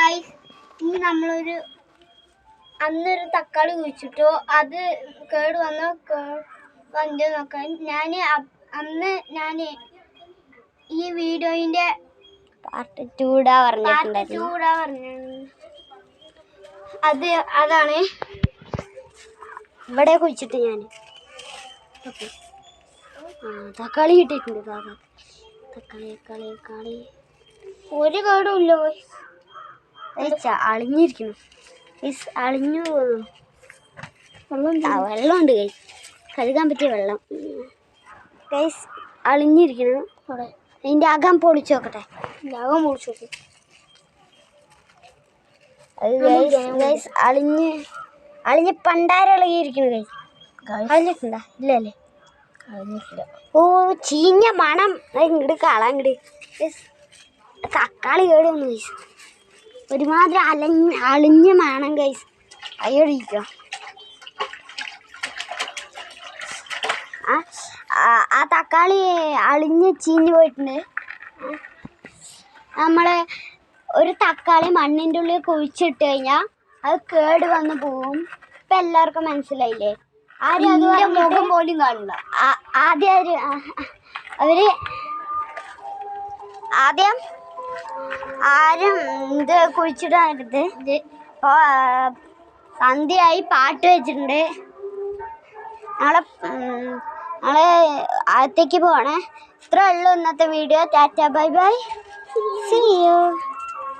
Guys, ഇനി നമ്മളൊരു അന്നൊരു തക്കാളി കുഴിച്ചിട്ടു, അത് കേട് വന്നോ നോക്കാൻ ഞാൻ ഈ വീഡിയോന്റെ പാർട്ട് 2 പറഞ്ഞിട്ടുണ്ടായിരുന്നു. അതാണ് ഇവിടെ കുഴിച്ചിട്ട് ഞാൻ തക്കാളി കിട്ടിയിട്ടുണ്ട്. തക്കാളി ഒരു കേടുമില്ല. അളിഞ്ഞിരിക്കുന്നു, അളിഞ്ഞു വെള്ളമുണ്ട് ഗൈസ്, കഴുകാൻ പറ്റിയ വെള്ളം ഗൈസ്. അളിഞ്ഞിരിക്കുന്നു. അവിടെ അതിൻ്റെ അകം പൊളിച്ചു നോക്കട്ടെ. ഗൈസ് അളിഞ്ഞ് പണ്ടാരിളകിയിരിക്കുന്നു ഗൈസ്. അളിഞ്ഞിട്ടുണ്ടോ? ഇല്ലല്ലേ. ഓ, ചീഞ്ഞ മണം. ഇങ്ങോട്ട് കളാങ്ങട്. തക്കാളി കേട് വന്നു ഗൈസ്. ഒരുമാതിരി അളിഞ്ഞ മണം ഗൈസ്. അയ്യോടിക്കുക. ആ തക്കാളി അളിഞ്ഞ് ചീഞ്ഞ് പോയിട്ടുണ്ട്. നമ്മൾ ഒരു തക്കാളി മണ്ണിൻ്റെ ഉള്ളിൽ കുഴിച്ചിട്ട് കഴിഞ്ഞാൽ അത് കേട് വന്ന് പോവും. ഇപ്പം എല്ലാവർക്കും മനസ്സിലായില്ലേ? ആരും അതിൻ്റെ മുഖം പോലും കാണില്ല. ആദ്യം ആരും ഇത് കുഴിച്ചിടാനത്. ഇപ്പോൾ സന്ധ്യയായി, പാട്ട് വെച്ചിട്ടുണ്ട്. നാളെ അകത്തേക്ക് പോകണേ. ഇത്രേ ഉള്ളൂ ഇന്നത്തെ video. Tata, bye bye, see U.